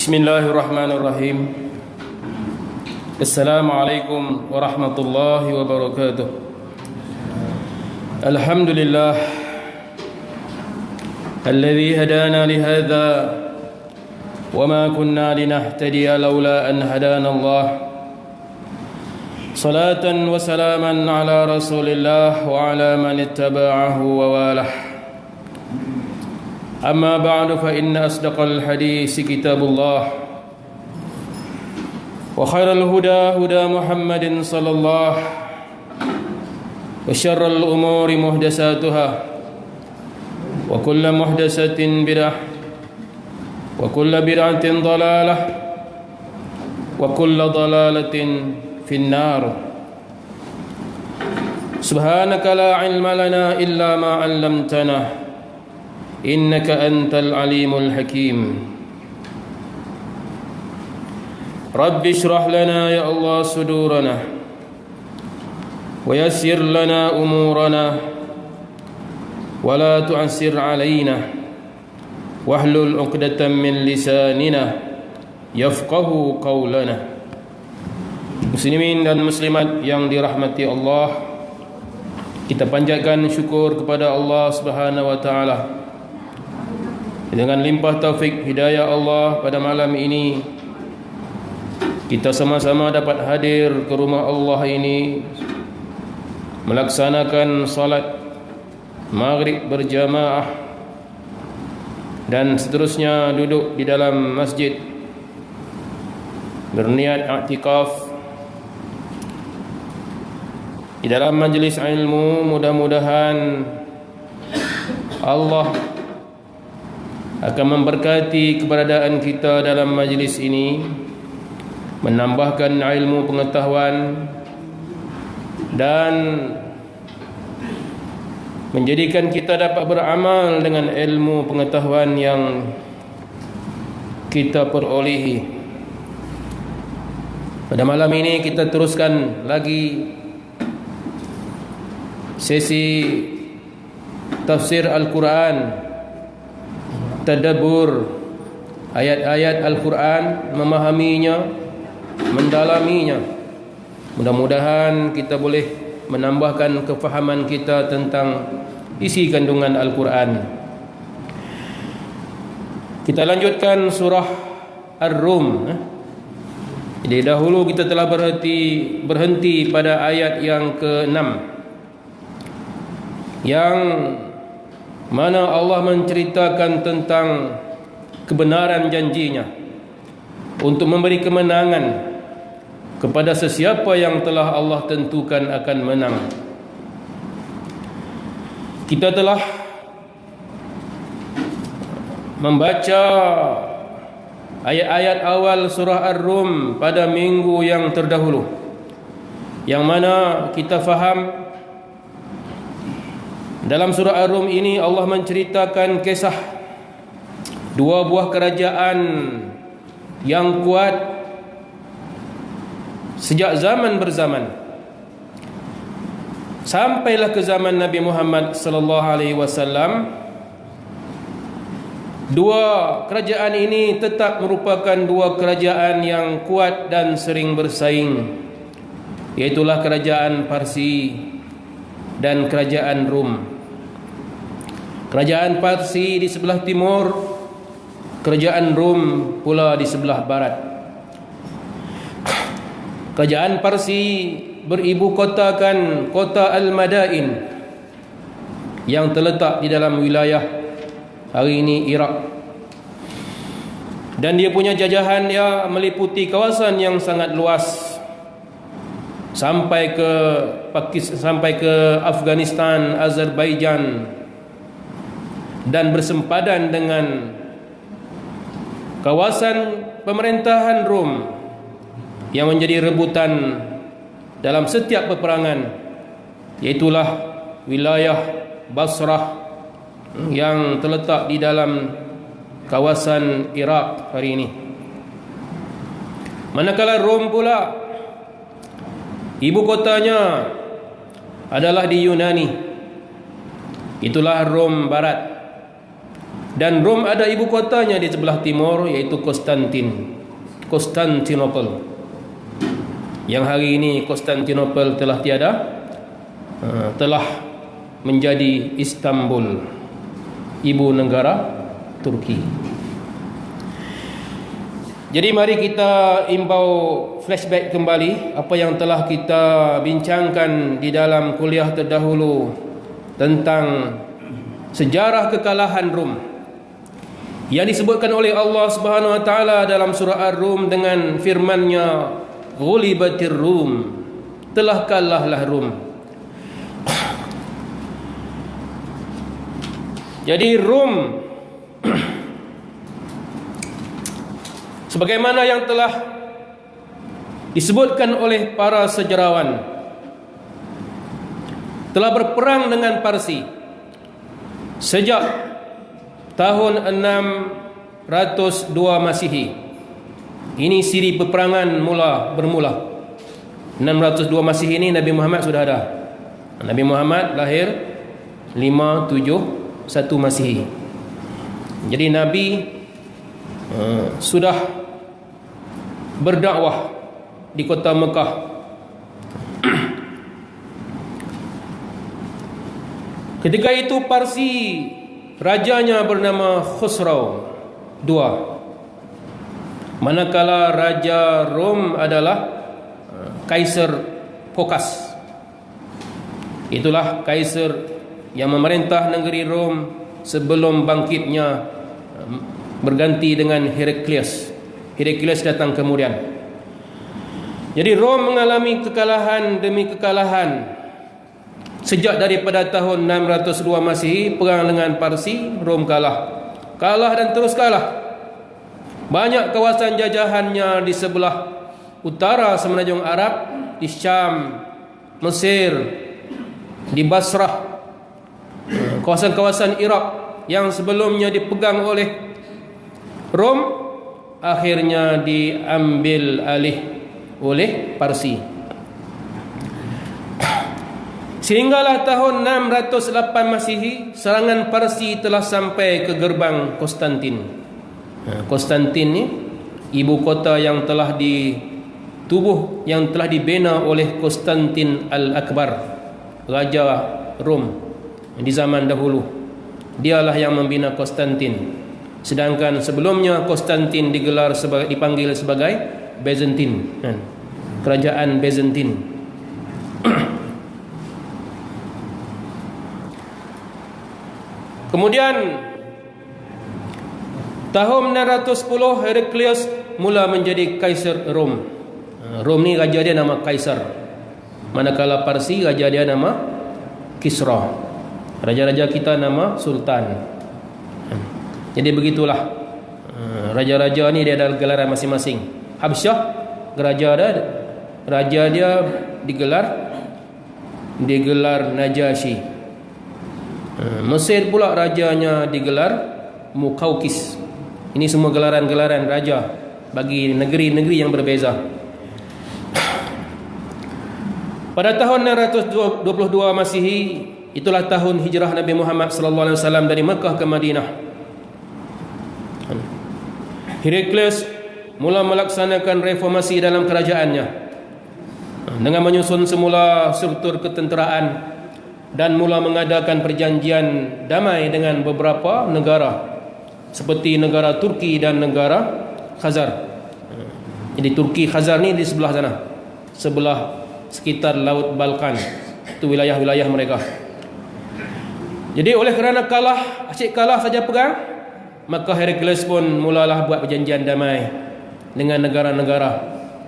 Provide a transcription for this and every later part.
Bismillahirrahmanirrahim. Assalamualaikum warahmatullahi wabarakatuh. Alhamdulillah alladzi hadana lihadza wama kunna linahtadiya laula an hadana Allah. Salatan wa salaman ala Rasulillah wa ala man ittaba'ahu wa walah. أما بعد فإن أصدق الحديث كتاب الله وخير الهدى هدى محمد صلى الله وشر الأمور محدثاتها وكل محدثة بدعة وكل بدعة ضلالة وكل ضلالة في النار. سبحانك لا علم لنا إلا ما علمتنا إنك أنت العليم الحكيم. رب اشرح لنا يا الله صدورنا ويسر لنا أمورنا ولا تعسر علينا واحلل عقدة من لساننا يفقه قولنا. Muslimin dan muslimat yang dirahmati Allah, kita panjatkan syukur kepada Allah Subhanahu wa taala. Dengan limpah taufik hidayah Allah, pada malam ini kita sama-sama dapat hadir ke rumah Allah ini melaksanakan salat maghrib berjamaah dan seterusnya duduk di dalam masjid berniat i'tikaf di dalam majlis ilmu. Mudah-mudahan Allah akan memberkati keberadaan kita dalam majlis ini, menambahkan ilmu pengetahuan dan menjadikan kita dapat beramal dengan ilmu pengetahuan yang kita perolehi. Pada malam ini kita teruskan lagi sesi tafsir Al-Quran, tadabbur ayat-ayat Al-Quran, memahaminya, mendalaminya. Mudah-mudahan kita boleh menambahkan kefahaman kita tentang isi kandungan Al-Quran. Kita lanjutkan surah Ar-Rum. Jadi dahulu kita telah berhenti pada ayat yang ke-6, yang mana Allah menceritakan tentang kebenaran janjinya untuk memberi kemenangan kepada sesiapa yang telah Allah tentukan akan menang. Kita telah membaca ayat-ayat awal surah Ar-Rum pada minggu yang terdahulu, yang mana kita faham dalam surah Ar-Rum ini Allah menceritakan kisah dua buah kerajaan yang kuat sejak zaman berzaman sampailah ke zaman Nabi Muhammad sallallahu alaihi wasallam. Dua kerajaan ini tetap merupakan dua kerajaan yang kuat dan sering bersaing, iaitulah kerajaan Parsi dan kerajaan Rum. Kerajaan Parsi di sebelah timur, kerajaan Rum pula di sebelah barat. Kerajaan Parsi beribu kotakan kota Al-Madain yang terletak di dalam wilayah hari ini Iraq, dan dia punya jajahan dia meliputi kawasan yang sangat luas sampai ke Pakistan, sampai ke Afghanistan, Azerbaijan, dan bersempadan dengan kawasan pemerintahan Rom yang menjadi rebutan dalam setiap peperangan, iaitulah wilayah Basrah yang terletak di dalam kawasan Iraq hari ini. Manakala Rom pula ibu kotanya adalah di Yunani, itulah Rom Barat. Dan Rom ada ibu kotanya di sebelah timur, iaitu Konstantinopel. Yang hari ini Konstantinopel telah tiada, telah menjadi Istanbul, ibu negara Turki. Jadi mari kita imbau flashback kembali apa yang telah kita bincangkan di dalam kuliah terdahulu tentang sejarah kekalahan Rom yang disebutkan oleh Allah Subhanahu wa taala dalam surah Ar-Rum dengan firman-Nya, "Ghulibatir Rum," telah kalahlah Rom. Jadi Rom sebagaimana yang telah disebutkan oleh para sejarawan, telah berperang dengan Parsi sejak tahun 602 Masihi. Ini siri peperangan bermula. 602 Masihi ini Nabi Muhammad sudah ada. Nabi Muhammad lahir 571 Masihi. Jadi Nabi sudah berdakwah di kota Mekah. Ketika itu Parsi, rajanya bernama Khusrau II, manakala raja Rom adalah Kaisar Phocas. Itulah kaisar yang memerintah negeri Rom sebelum bangkitnya berganti dengan Heraklius. Heraklius datang kemudian. Jadi Rom mengalami kekalahan demi kekalahan. Sejak daripada tahun 602 Masihi, perang dengan Parsi, Rom kalah dan terus kalah. Banyak kawasan jajahannya di sebelah utara semenanjung Arab, di Syam, Mesir, di Basrah, kawasan-kawasan Iraq yang sebelumnya dipegang oleh Rom, akhirnya diambil alih oleh Parsi. Sehinggalah tahun 608 Masihi, serangan Parsi telah sampai ke gerbang Konstantin. Konstantin ni ibu kota yang telah dibina oleh Konstantin Al-Akbar, raja Rom di zaman dahulu. Dialah yang membina Konstantin. Sedangkan sebelumnya Konstantin dipanggil sebagai Byzantine, kerajaan Byzantine. Kemudian tahun 610 Heraklius mula menjadi kaisar Rom. Rom ni raja dia nama Kaisar, manakala Parsi raja dia nama Kisra. Raja-raja kita nama Sultan. Jadi begitulah, raja-raja ni dia ada gelaran masing-masing. Habsyah raja dia digelar Najasyi. Mesir pula rajanya digelar Muqawqis. Ini semua gelaran-gelaran raja bagi negeri-negeri yang berbeza. Pada tahun 622 Masihi, itulah tahun hijrah Nabi Muhammad sallallahu alaihi wasallam dari Mekah ke Madinah. Heraklius mula melaksanakan reformasi dalam kerajaannya dengan menyusun semula struktur ketenteraan dan mula mengadakan perjanjian damai dengan beberapa negara seperti negara Turki dan negara Khazar. Jadi Turki Khazar ni di sebelah sana, sebelah sekitar Laut Balkan. Itu wilayah-wilayah mereka. Jadi oleh kerana asyik kalah saja perang, maka Heraklius pun mulalah buat perjanjian damai dengan negara-negara.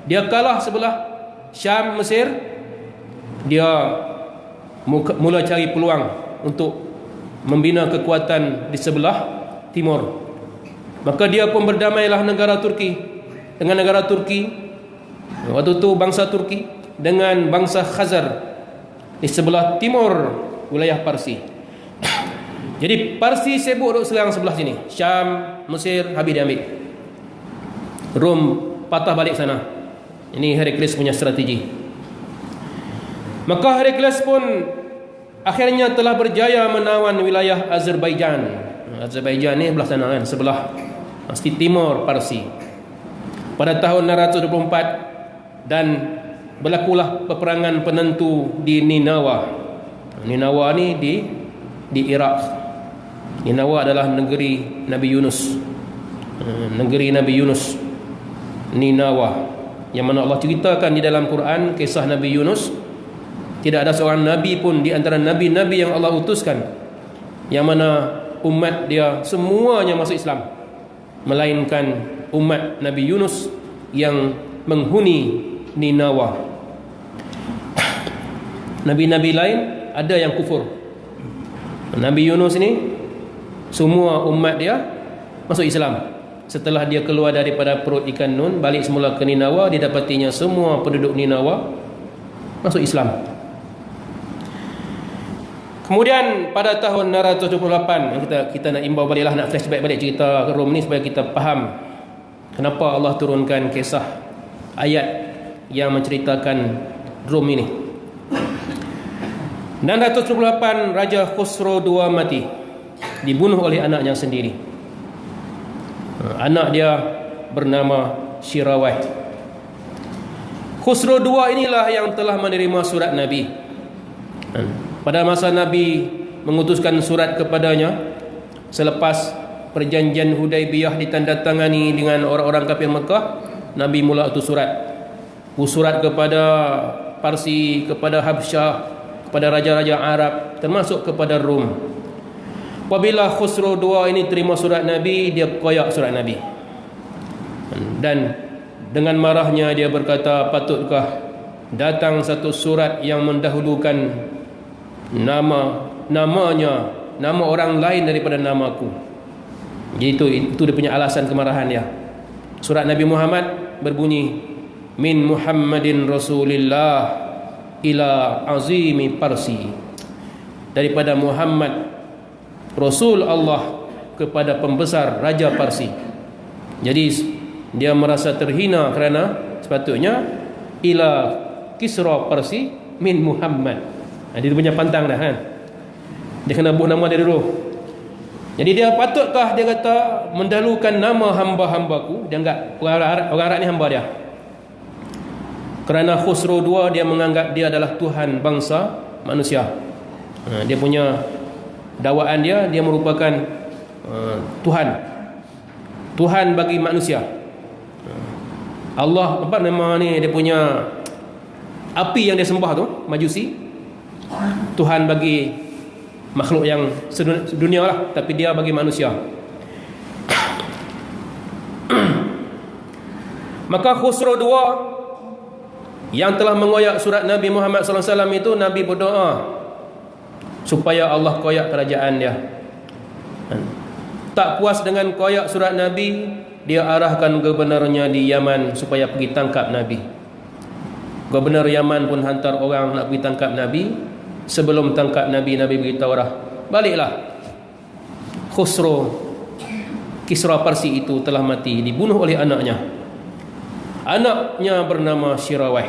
Dia kalah sebelah Syam, Mesir. Dia mula cari peluang untuk membina kekuatan di sebelah timur. Maka dia pun berdamailah dengan negara Turki. Waktu itu bangsa Turki dengan bangsa Khazar di sebelah timur wilayah Parsi. Jadi Parsi sibuk duk serang sebelah sini, Syam, Mesir, habis diambil. Rom patah balik sana. Ini Heraklius punya strategi. Maka Heraklius pun akhirnya telah berjaya menawan wilayah Azerbaijan. Azerbaijan ni belah sana kan, sebelah Timur Parsi. Pada tahun 624 dan berlakulah peperangan penentu di Ninawa. Ninawa ni di Iraq. Ninawa adalah negeri Nabi Yunus. Negeri Nabi Yunus, Ninawa, yang mana Allah ceritakan di dalam Quran kisah Nabi Yunus. Tidak ada seorang nabi pun di antara nabi-nabi yang Allah utuskan yang mana umat dia semuanya masuk Islam, melainkan umat Nabi Yunus yang menghuni Ninawa. Nabi-nabi lain ada yang kufur. Nabi Yunus ini semua umat dia masuk Islam. Setelah dia keluar daripada perut ikan Nun, balik semula ke Ninawa, didapatinya semua penduduk Ninawa masuk Islam. Kemudian pada tahun 628 kita nak imbau baliklah, nak flashback balik cerita Rom ni supaya kita faham kenapa Allah turunkan kisah ayat yang menceritakan Rom ini. 628 Raja Khosrow II mati, dibunuh oleh anaknya sendiri. Anak dia bernama Shirawai. Khosrow II inilah yang telah menerima surat Nabi. Pada masa Nabi mengutuskan surat kepadanya selepas perjanjian Hudaibiyah ditandatangani dengan orang-orang kafir Mekah, Nabi mula utus surat. Surat kepada Parsi, kepada Habsyah, kepada raja-raja Arab, termasuk kepada Rom. Apabila Khosrow II ini terima surat Nabi, dia koyak surat Nabi. Dan dengan marahnya dia berkata, patutkah datang satu surat yang mendahulukan namanya, nama orang lain daripada namaku. Jadi itu dia punya alasan kemarahan dia. Surat Nabi Muhammad berbunyi, min Muhammadin Rasulillah ila azimi Parsi, daripada Muhammad Rasul Allah kepada pembesar Raja Parsi. Jadi dia merasa terhina kerana sepatutnya ila Kisra Parsi min Muhammad. Dia punya pantang dah kan. Dia kena buat nama dia dulu. Jadi dia patutkah, dia kata, mendahulukan nama hamba-hambaku. Dia anggap orang Arab ni hamba dia. Kerana Khosrow II dia menganggap dia adalah Tuhan bangsa manusia. Dia punya dakwaan dia merupakan Tuhan bagi manusia. Allah apa nama ni, dia punya api yang dia sembah tu, Majusi, Tuhan bagi makhluk yang sedunia lah, tapi dia bagi manusia. Maka Khosrow II yang telah mengoyak surat Nabi Muhammad SAW itu, Nabi berdoa supaya Allah koyak kerajaan dia. Tak puas dengan koyak surat Nabi, dia arahkan gubernurnya di Yaman supaya pergi tangkap Nabi. Gubernur Yaman pun hantar orang nak pergi tangkap Nabi. Sebelum tangkap Nabi, Nabi beritahu dah, baliklah, Khosrow Kisra Parsi itu telah mati, dibunuh oleh anaknya. Anaknya bernama Shirawai.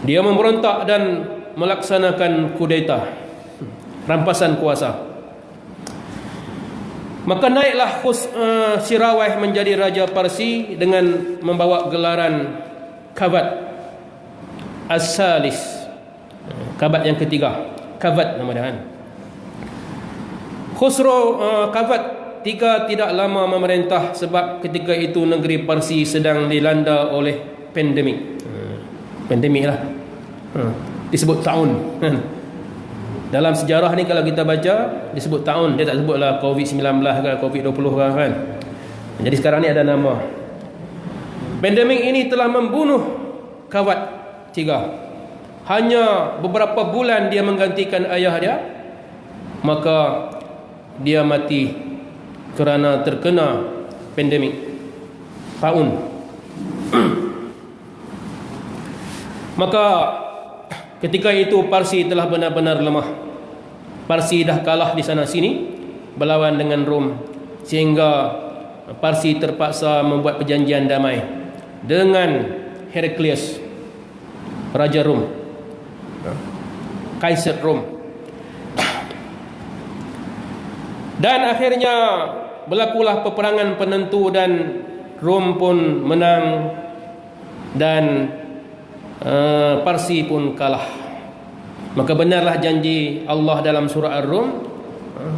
Dia memberontak dan melaksanakan kudeta, rampasan kuasa. Maka naiklah Shirawai menjadi Raja Parsi dengan membawa gelaran Kabat As-Salis, Kabat yang ketiga. Kabat nama dia kan. Khosrow Kabat III tidak lama memerintah sebab ketika itu negeri Parsi sedang dilanda oleh pandemik. Pandemik lah. Disebut tahun. Dalam sejarah ni kalau kita baca disebut tahun, dia tak sebutlah COVID-19 ke COVID-20 ke kan. Jadi sekarang ni ada nama. Pandemik ini telah membunuh Kabat III. Hanya beberapa bulan dia menggantikan ayah dia, maka dia mati kerana terkena pandemik taun. Maka ketika itu Parsi telah benar-benar lemah. Parsi dah kalah di sana sini berlawan dengan Rom, sehingga Parsi terpaksa membuat perjanjian damai dengan Heraklius, Raja Rom, Kaisar Rom. Dan akhirnya berlakulah peperangan penentu dan Rom pun menang dan Parsi pun kalah. Maka benarlah janji Allah dalam surah Ar-Rum,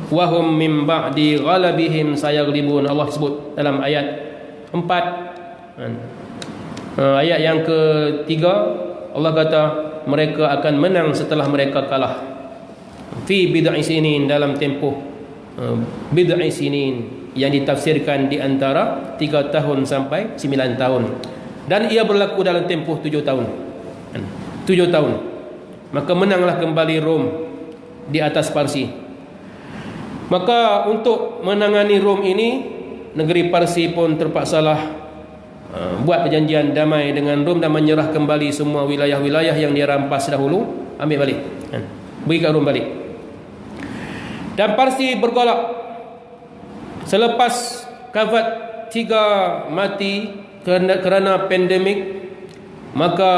wa hum min ba'di ghalabihim sayaghlibun. Allah sebut dalam ayat 4. Ayat yang ketiga Allah kata mereka akan menang setelah mereka kalah. Fi bid'i sinin, dalam tempoh bid'i sinin yang ditafsirkan di antara 3 tahun sampai 9 tahun. Dan ia berlaku dalam tempoh 7 tahun. 7 tahun. Maka menanglah kembali Rom di atas Parsi. Maka untuk menangani Rom ini, negeri Parsi pun terpaksalah buat perjanjian damai dengan Rom dan menyerah kembali semua wilayah-wilayah yang dia rampas dahulu, ambil balik, beri kat Rom balik. Dan Parsi bergolak selepas Kafat III mati kerana pandemik. Maka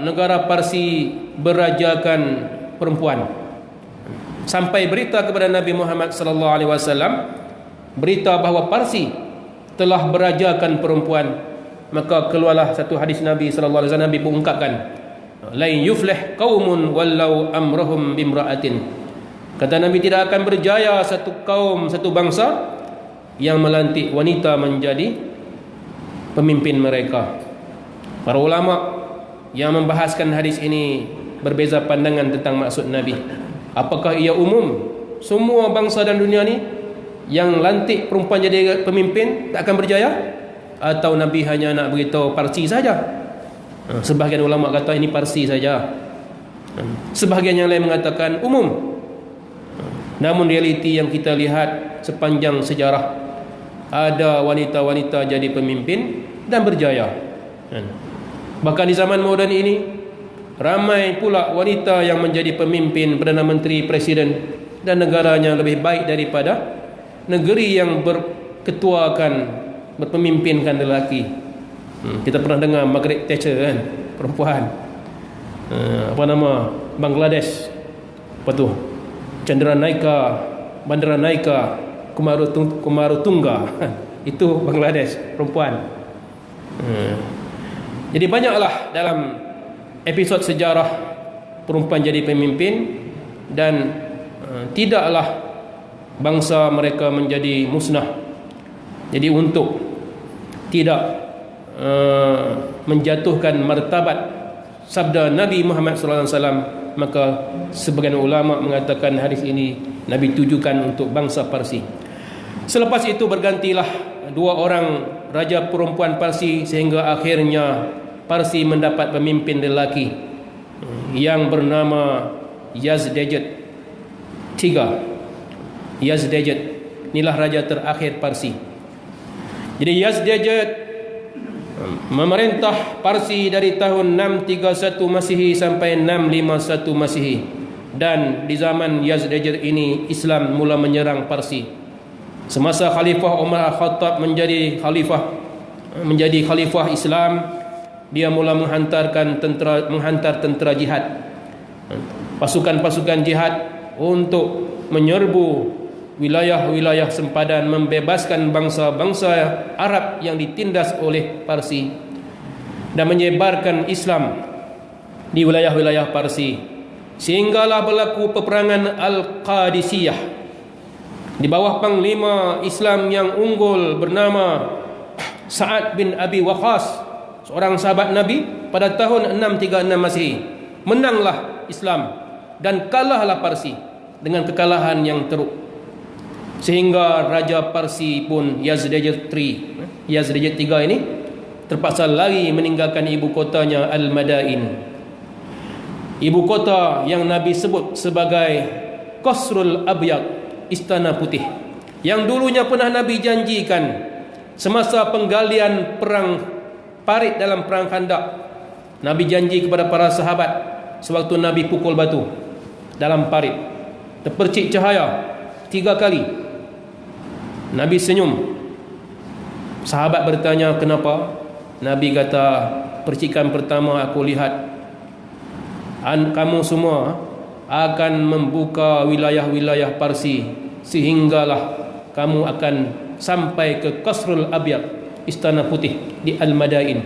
negara Parsi berajakan perempuan, sampai berita kepada Nabi Muhammad sallallahu alaihi wasallam, berita bahawa Parsi telah berajakan perempuan. Maka keluarlah satu hadis Nabi sallallahu alaihi wasallam, Nabi pun ungkapkan, la yuflih qaumun wallau amrahum bimra'atin. Kata Nabi, tidak akan berjaya satu kaum, satu bangsa yang melantik wanita menjadi pemimpin mereka. Para ulama yang membahaskan hadis ini berbeza pandangan tentang maksud Nabi. Apakah ia umum semua bangsa dan dunia ni yang lantik perempuan jadi pemimpin tak akan berjaya, atau Nabi hanya nak beritahu Parsi saja? Sebahagian ulama kata ini Parsi saja, sebahagian yang lain mengatakan umum. Namun realiti yang kita lihat sepanjang sejarah, ada wanita-wanita jadi pemimpin dan berjaya. Bahkan di zaman moden ini, ramai pula wanita yang menjadi pemimpin, Perdana Menteri, Presiden, dan negaranya lebih baik daripada negeri yang berketuakan, berpemimpinkan lelaki. Kita pernah dengar Margaret Thatcher kan, perempuan. Bangladesh, apa tu, Bandaranaika Kumarotungga itu Bangladesh, perempuan. Jadi banyaklah dalam episod sejarah perempuan jadi pemimpin, dan tidaklah bangsa mereka menjadi musnah. Jadi untuk tidak menjatuhkan martabat sabda Nabi Muhammad SAW, maka sebagian ulama mengatakan hadis ini Nabi tujukan untuk bangsa Parsi. Selepas itu bergantilah 2 orang raja perempuan Parsi, sehingga akhirnya Parsi mendapat pemimpin lelaki yang bernama Yazdejed III. Yazdejed inilah raja terakhir Parsi. Jadi Yazdejed memerintah Parsi dari tahun 631 Masihi sampai 651 Masihi. Dan di zaman Yazdejed ini Islam mula menyerang Parsi. Semasa Khalifah Umar Al-Khattab menjadi khalifah Islam, dia mula menghantar tentera jihad, pasukan-pasukan jihad untuk menyerbu wilayah-wilayah sempadan, membebaskan bangsa-bangsa Arab yang ditindas oleh Parsi dan menyebarkan Islam di wilayah-wilayah Parsi. Sehinggalah berlaku peperangan Al-Qadisiyah di bawah panglima Islam yang unggul bernama Sa'ad bin Abi Waqqas, seorang sahabat Nabi, pada tahun 636 Masihi. Menanglah Islam dan kalahlah Parsi dengan kekalahan yang teruk. Sehingga Raja Parsi pun Yazdejed III ini terpaksa lari meninggalkan ibu kotanya Al-Madain, ibu kota yang Nabi sebut sebagai Qasrul Abyad, Istana Putih, yang dulunya pernah Nabi janjikan semasa penggalian perang parit dalam perang Khandaq. Nabi janji kepada para sahabat sewaktu Nabi pukul batu dalam parit, terpercik cahaya 3 kali. Nabi senyum. Sahabat bertanya, kenapa? Nabi kata, percikan pertama aku lihat kamu semua akan membuka wilayah-wilayah Parsi, sehinggalah kamu akan sampai ke Qasrul Abyad, istana putih di Al-Madain.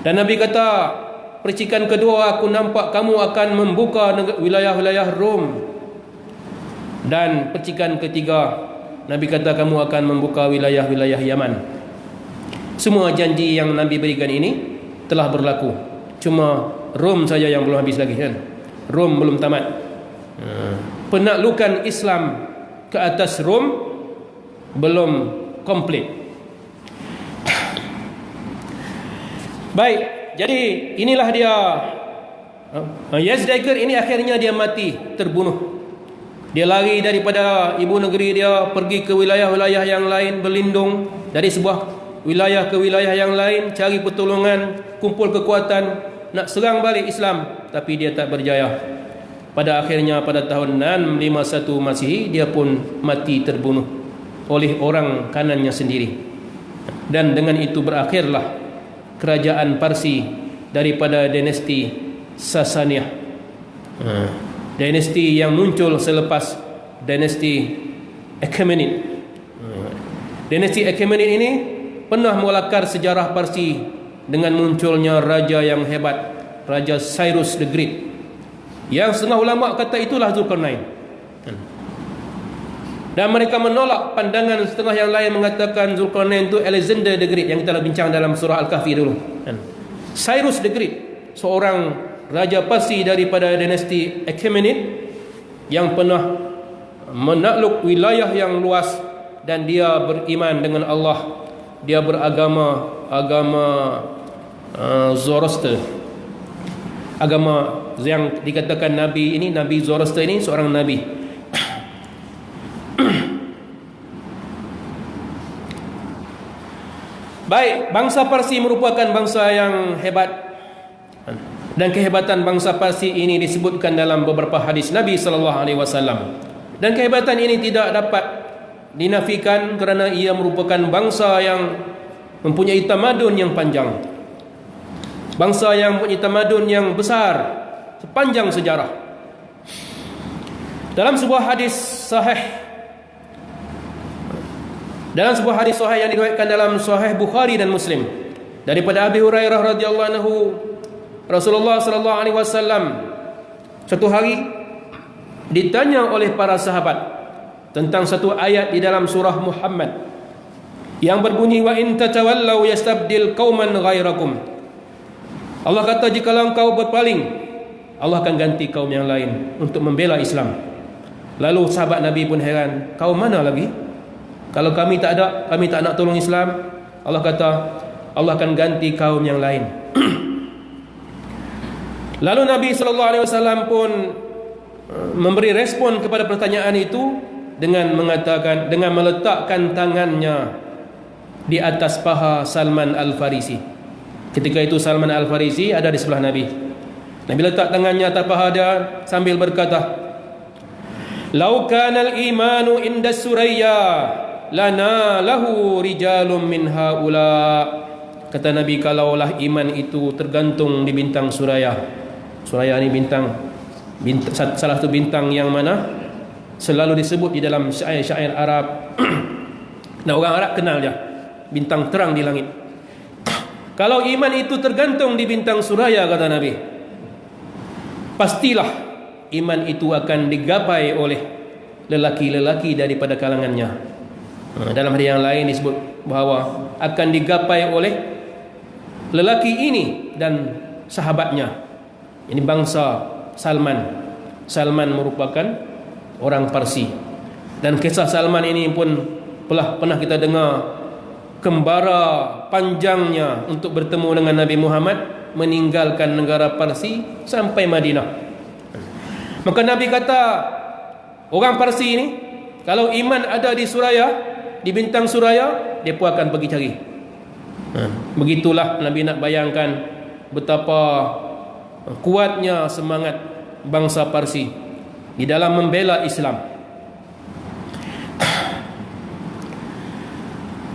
Dan Nabi kata, percikan kedua aku nampak kamu akan membuka wilayah-wilayah Rom. Dan percikan ketiga Nabi kata kamu akan membuka wilayah-wilayah Yaman. Semua janji yang Nabi berikan ini telah berlaku. Cuma Rom saja yang belum habis lagi kan. Rom belum tamat. Penaklukan Islam ke atas Rom belum komplit. Baik, jadi inilah dia. Yazdakir ini akhirnya dia mati, terbunuh. Dia lari daripada ibu negeri dia, pergi ke wilayah-wilayah yang lain, berlindung dari sebuah wilayah ke wilayah yang lain, cari pertolongan, kumpul kekuatan, nak serang balik Islam, tapi dia tak berjaya. Pada akhirnya pada tahun 651 Masihi dia pun mati terbunuh oleh orang kanannya sendiri. Dan dengan itu berakhirlah kerajaan Parsi daripada dinasti Sasaniyah. Dinasti yang muncul selepas dinasti Achaemenid. Dinasti Achaemenid ini pernah melakar sejarah Parsi dengan munculnya raja yang hebat, Raja Cyrus the Great, yang setengah ulama kata itulah Zulkarnain. Dan mereka menolak pandangan setengah yang lain mengatakan Zulkarnain itu Alexander the Great yang kita dah bincang dalam surah Al-Kahfi dulu. Cyrus the Great, seorang raja Parsi daripada dinasti Achaemenid yang pernah menakluk wilayah yang luas, dan dia beriman dengan Allah. Dia beragama Zoroaster. Agama yang dikatakan Nabi ini, Nabi Zoroaster ini seorang Nabi. Baik, bangsa Parsi merupakan bangsa yang hebat, dan kehebatan bangsa Parsi ini disebutkan dalam beberapa hadis Nabi SAW. Dan kehebatan ini tidak dapat dinafikan kerana ia merupakan bangsa yang mempunyai tamadun yang panjang, bangsa yang mempunyai tamadun yang besar sepanjang sejarah. Dalam sebuah hadis sahih yang diriwayatkan dalam Sahih Bukhari dan Muslim daripada Abi Hurairah radhiyallahu anhu, Rasulullah sallallahu alaihi wasallam satu hari ditanya oleh para sahabat tentang satu ayat di dalam surah Muhammad yang berbunyi, wa in tatawallaw yastabdil qauman ghairakum. Allah kata, jikalau engkau berpaling, Allah akan ganti kaum yang lain untuk membela Islam. Lalu sahabat Nabi pun heran, kaum mana lagi? Kalau kami tak ada, kami tak nak tolong Islam. Allah kata, Allah akan ganti kaum yang lain. Lalu Nabi SAW pun memberi respon kepada pertanyaan itu dengan mengatakan, dengan meletakkan tangannya di atas paha Salman Al-Farisi. Ketika itu Salman Al-Farisi ada di sebelah Nabi. Nabi letak tangannya atas paha dia sambil berkata, "Lau kana al-imanu inda Suraya lana lahu rijalun min haula." Kata Nabi, kalaulah iman itu tergantung di bintang Suraya. Suraya ini bintang salah satu bintang yang mana selalu disebut di dalam syair-syair Arab. Nah, orang Arab kenal dia, bintang terang di langit. Kalau iman itu tergantung di bintang Suraya, kata Nabi, pastilah iman itu akan digapai oleh lelaki-lelaki daripada kalangannya. Dalam hadis yang lain disebut bahawa akan digapai oleh lelaki ini dan sahabatnya. Ini bangsa Salman. Salman merupakan orang Parsi. Dan kisah Salman ini pun pernah kita dengar, kembara panjangnya untuk bertemu dengan Nabi Muhammad, meninggalkan negara Parsi sampai Madinah. Maka Nabi kata, orang Parsi ini kalau iman ada di Suraya, di bintang Suraya, dia pun akan pergi cari. Begitulah Nabi nak bayangkan betapa kuatnya semangat bangsa Parsi di dalam membela Islam.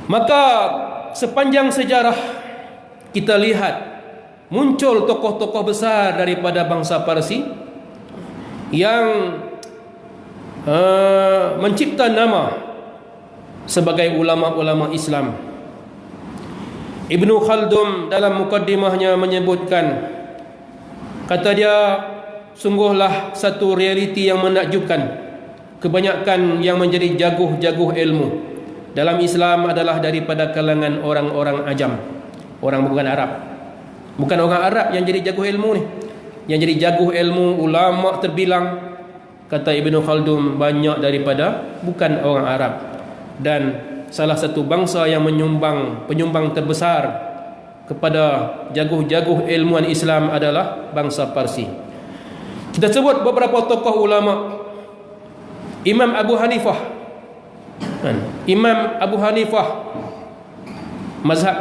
Maka sepanjang sejarah kita lihat muncul tokoh-tokoh besar daripada bangsa Parsi yang mencipta nama sebagai ulama-ulama Islam. Ibnu Khaldun dalam mukaddimahnya menyebutkan, kata dia, sungguhlah satu realiti yang menakjubkan. Kebanyakan yang menjadi jaguh-jaguh ilmu dalam Islam adalah daripada kalangan orang-orang ajam, orang bukan Arab. Bukan orang Arab yang jadi jaguh ilmu ni. Yang jadi jaguh ilmu, ulama terbilang, kata Ibnu Khaldun, banyak daripada bukan orang Arab. Dan salah satu bangsa yang penyumbang terbesar kepada jaguh-jaguh ilmuwan Islam adalah bangsa Parsi. Kita sebut beberapa tokoh ulama. Imam Abu Hanifah. Imam Abu Hanifah, mazhab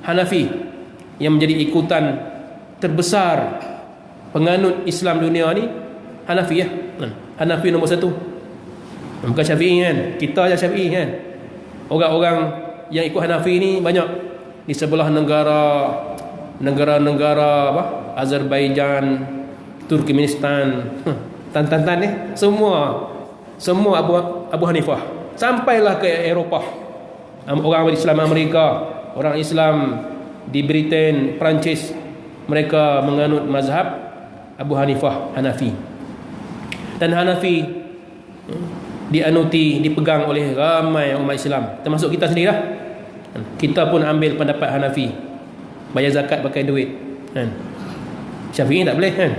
Hanafi, yang menjadi ikutan terbesar penganut Islam dunia ni Hanafi ya. Hanafi nombor satu. Bukan Syafi'i kan. Kita je Syafi'i kan. Orang-orang yang ikut Hanafi ni banyak di sebelah negara-negara apa? Azerbaijan, Turkmenistan, tan ni semua Abu Hanifah. Sampailah ke Eropah. Orang Islam Amerika, orang Islam di Britain, Perancis, mereka menganut mazhab Abu Hanifah, Hanafi. Dan Hanafi dipegang oleh ramai umat Islam, termasuk kita sendirilah. Kita pun ambil pendapat Hanafi, bayar zakat pakai duit kan. Syafi'i tak boleh kan.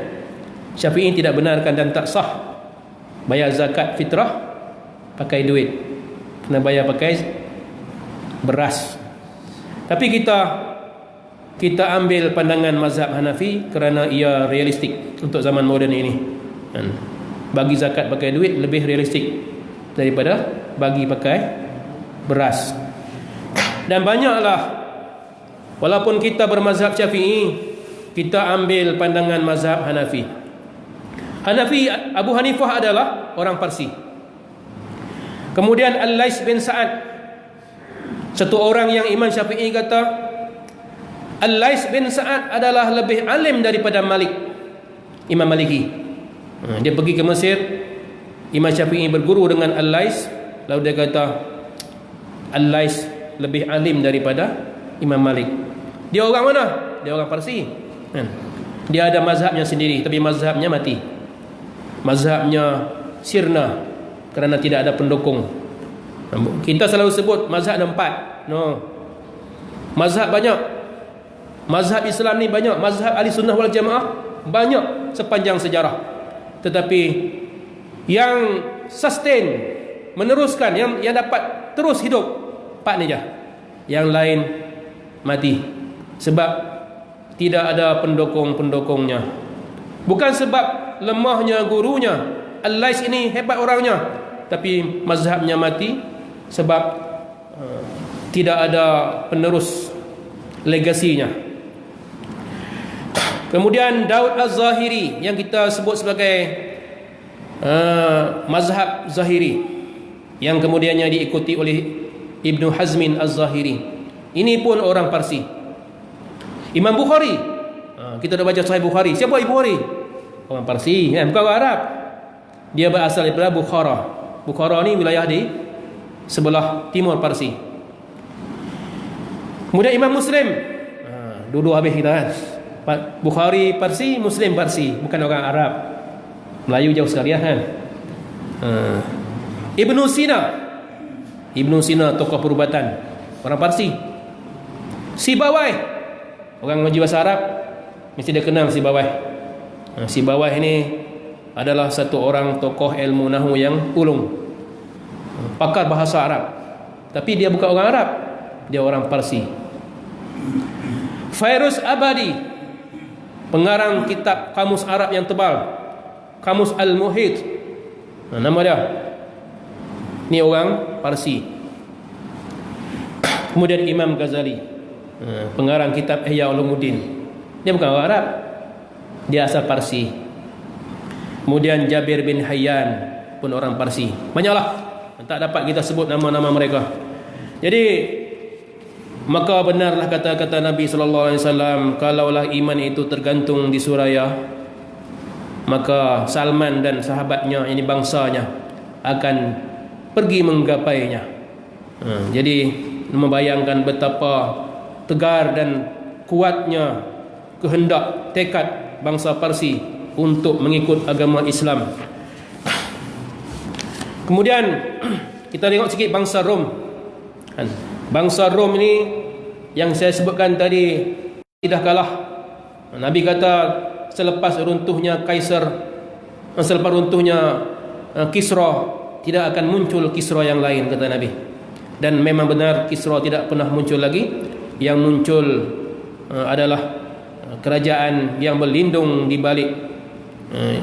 Syafi'i tidak benarkan dan tak sah bayar zakat fitrah pakai duit, kena bayar pakai beras. Tapi kita ambil pandangan mazhab Hanafi kerana ia realistik untuk zaman moden ini. Bagi zakat pakai duit lebih realistik daripada bagi pakai beras. Dan banyaklah, walaupun kita bermazhab Syafi'i, kita ambil pandangan mazhab Hanafi. Abu Hanifah adalah orang Parsi. Kemudian Al-Lais bin Sa'ad, satu orang yang Imam Syafi'i kata Al-Lais bin Sa'ad adalah lebih alim daripada Malik, Imam Maliki. Dia pergi ke Mesir, Imam Syafi'i berguru dengan Al-Lais, lalu dia kata Al-Lais lebih alim daripada Imam Malik. Dia orang mana? Dia orang Parsi. Dia ada mazhabnya sendiri, tapi mazhabnya mati. Mazhabnya sirna kerana tidak ada pendukung. Kita selalu sebut mazhab ada 4. No. Mazhab banyak. Mazhab Islam ni banyak. Mazhab Ahli Sunnah wal Jamaah banyak sepanjang sejarah. Tetapi yang sustain, meneruskan, yang dapat terus hidup 4 ni je. Yang lain mati sebab tidak ada pendukung-pendukungnya. Bukan sebab lemahnya gurunya. Al-Lais ini hebat orangnya, tapi mazhabnya mati sebab tidak ada penerus legasinya. Kemudian Daud Az-Zahiri yang kita sebut sebagai mazhab Zahiri, yang kemudiannya diikuti oleh Ibnu Hazmin Az-Zahiri. Ini pun orang Parsi. Imam Bukhari, kita dah baca Sahih Bukhari. Siapa Ibu Bukhari? Orang Parsi kan, bukan orang Arab. Dia berasal daripada Bukhara. Bukhara ni wilayah di sebelah timur Parsi. Kemudian Imam Muslim, dua habis kita kan. Bukhari Parsi, Muslim Parsi, bukan orang Arab. Melayu jauh sekali kan. Ibnu Sina tokoh perubatan, orang Parsi. Sibawai, orang mengaji bahasa Arab mesti dia kenal Sibawai. Sibawai ini adalah satu orang tokoh ilmu nahwu yang ulung, pakar bahasa Arab, tapi dia bukan orang Arab, dia orang Parsi. Fairuz Abadi, pengarang kitab Kamus Arab yang tebal, Kamus Al-Muhit, nama dia. Ini orang Parsi. Kemudian Imam Ghazali, pengarang kitab Ihya Ulumuddin, dia bukan orang Arab, dia asal Parsi. Kemudian Jabir bin Hayyan pun orang Parsi. Banyaklah, tak dapat kita sebut nama-nama mereka. Jadi maka benarlah kata-kata Nabi sallallahu alaihi wasallam, kalaulah iman itu tergantung di Suraya, maka Salman dan sahabatnya, ini bangsanya, akan pergi menggapainya. Jadi membayangkan betapa tegar dan kuatnya kehendak tekad bangsa Parsi untuk mengikut agama Islam. Kemudian kita tengok sikit bangsa Rom. Bangsa Rom ini yang saya sebutkan tadi tidak kalah. Nabi kata selepas runtuhnya Kisra, tidak akan muncul Kisra yang lain, kata Nabi. Dan memang benar Kisra tidak pernah muncul lagi. Yang muncul adalah kerajaan yang berlindung di balik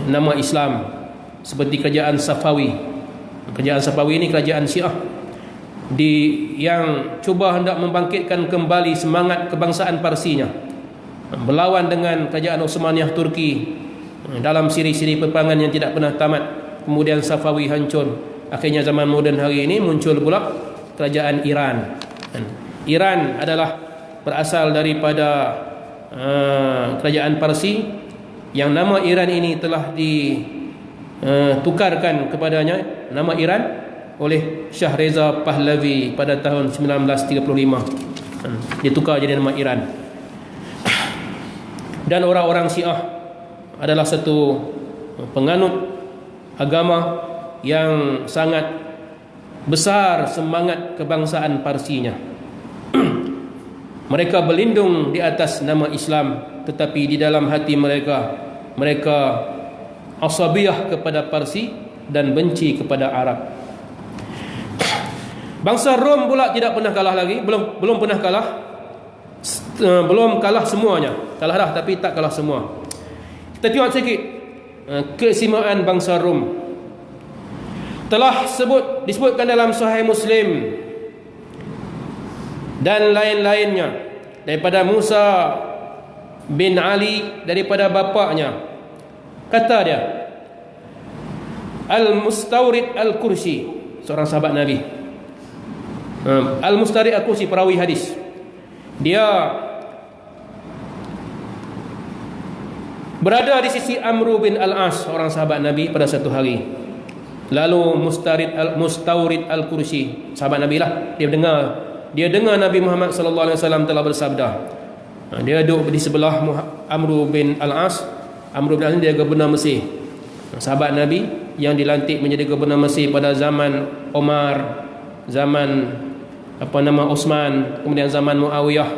nama Islam, seperti kerajaan Safawi. Kerajaan Safawi ini kerajaan Syiah yang cuba hendak membangkitkan kembali semangat kebangsaan Parsinya, berlawan dengan kerajaan Utsmaniyah Turki dalam siri-siri peperangan yang tidak pernah tamat. Kemudian Safawi hancur. Akhirnya zaman moden hari ini muncul pula kerajaan Iran. Iran adalah berasal daripada kerajaan Parsi, yang nama Iran ini telah ditukarkan kepadanya nama Iran oleh Shah Reza Pahlavi pada tahun 1935. Ditukar jadi nama Iran. Dan orang-orang Syiah adalah satu penganut agama yang sangat besar semangat kebangsaan Parsinya. Mereka berlindung di atas nama Islam, tetapi di dalam hati mereka asabiyah kepada Parsi dan benci kepada Arab. Bangsa Rom pula tidak pernah kalah lagi, belum pernah kalah. Belum kalah semuanya. Kalah dah tapi tak kalah semua. Kita tengok sikit keistimewaan bangsa Rom. Telah disebutkan dalam Sahih Muslim dan lain-lainnya daripada Musa bin Ali, daripada bapaknya, kata dia, Al-Mustawrid Al-Kursi, seorang sahabat Nabi. Al-Mustawrid Al-Kursi, perawi hadis. Dia berada di sisi Amr bin Al-As, seorang sahabat Nabi, pada satu hari. Lalu Mustawrid Al-Kursi, sahabat Nabi lah, dia dengar Nabi Muhammad sallallahu alaihi wasallam telah bersabda. Dia duduk di sebelah Amr bin Al-As. Amr bin Al-As dia gubernur Mesir, sahabat Nabi yang dilantik menjadi gubernur Mesir pada zaman Omar, zaman Utsman, kemudian zaman Muawiyah.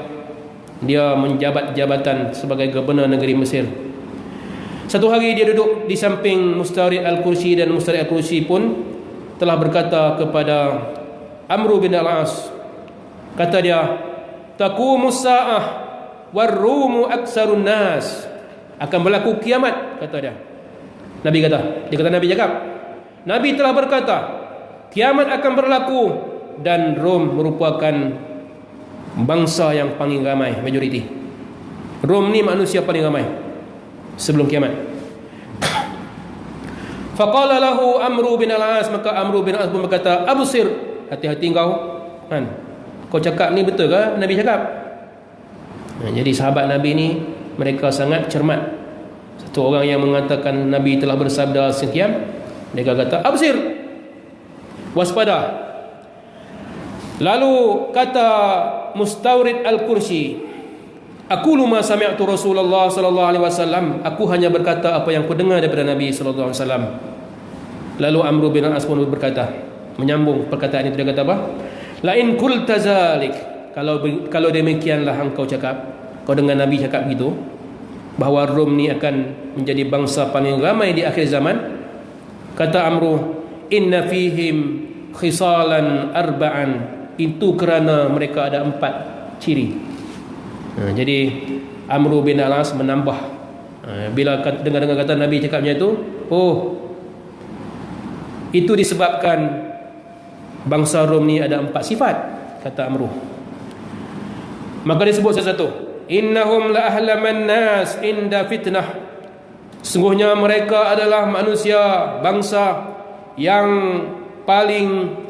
Dia menjabat jabatan sebagai gubernur negeri Mesir. Satu hari dia duduk di samping Mustawrid Al-Kursi, dan Mustawrid Al-Kursi pun telah berkata kepada Amr bin Al-As, kata dia, taqumus sa'ah war-rumu aksarun nas. Akan berlaku kiamat, kata dia. Nabi kata, Nabi cakap, Nabi telah berkata, kiamat akan berlaku dan Rom merupakan bangsa yang paling ramai, majoriti. Rom ni manusia paling ramai sebelum kiamat. Faqala lahu Amr bin Al-As, maka Amr bin Al-As pun berkata, absir, hati-hati kau cakap ni betul ke Nabi cakap? Jadi sahabat Nabi ni mereka sangat cermat. Satu orang yang mengatakan Nabi telah bersabda sekian, mereka kata absir, waspada. Lalu kata Mustawrid Al-Kursi, aqulu ma sami'tu Rasulullah sallallahu alaihi wasallam, aku hanya berkata apa yang aku dengar daripada Nabi sallallahu alaihi wasallam. Lalu Amr bin Al-As pun berkata, menyambung perkataan itu, dia kata apa? La in qulta zalik, kalau demikianlah engkau cakap, kau dengar Nabi cakap begitu, bahawa Rom ni akan menjadi bangsa paling ramai di akhir zaman. Kata Amr, inna fihim khisalan arba'an, itu kerana mereka ada 4 ciri. Jadi Amr bin Al-As menambah, bila dengar kata Nabi cakapnya itu, itu disebabkan bangsa Rom ni ada 4 sifat, kata Amr. Maka disebut satu-satu, innahum la ahlaman nas inda fitnah, sesungguhnya mereka adalah manusia, bangsa yang paling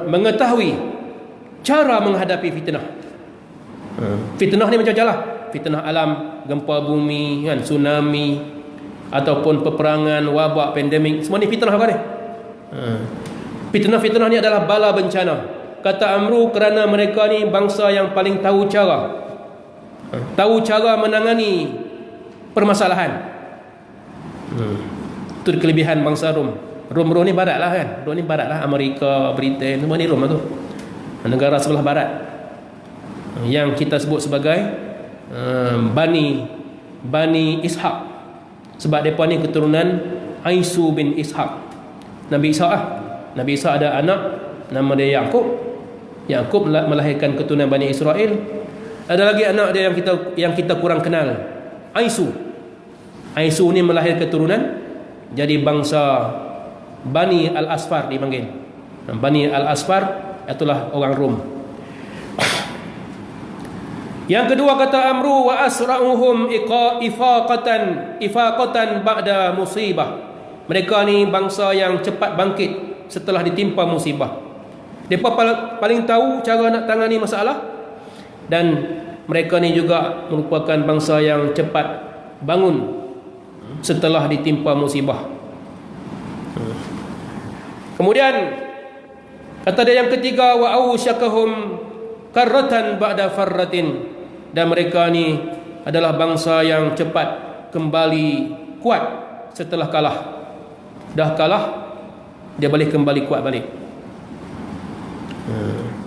mengetahui cara menghadapi fitnah. Fitnah ni macam-macam lah. Fitnah alam, gempa bumi, tsunami, ataupun peperangan, wabak, pandemik, semua ni fitnah apa ni? Fitnah-fitnah ni adalah bala bencana. Kata Amru, kerana mereka ni bangsa yang paling tahu cara menangani permasalahan. Itu kelebihan bangsa Rom. Rom ni barat lah kan. Rom ni barat lah, Amerika, Britain, semua ni Rom lah tu, negara sebelah barat, yang kita sebut sebagai Bani Ishaq, sebab mereka ni keturunan Aisu bin Ishaq, Nabi Isa lah. Nabi Isa ada anak nama dia Yakub melahirkan keturunan Bani Israel. Ada lagi anak dia yang kita kurang kenal, Aisu ni melahirkan keturunan jadi bangsa Bani Al-Asfar dipanggil. Bani Al-Asfar itulah orang Rom. Yang kedua kata Amru, wa asra'uhum ifaqatan ba'da musibah. Mereka ni bangsa yang cepat bangkit setelah ditimpa musibah. Mereka paling tahu cara nak tangani masalah, dan mereka ni juga merupakan bangsa yang cepat bangun setelah ditimpa musibah. Kemudian kata dia yang ketiga, wa ausyakahum karratan ba'da farratin, dan mereka ni adalah bangsa yang cepat kembali kuat setelah kalah. Dah kalah, dia boleh kembali kuat balik.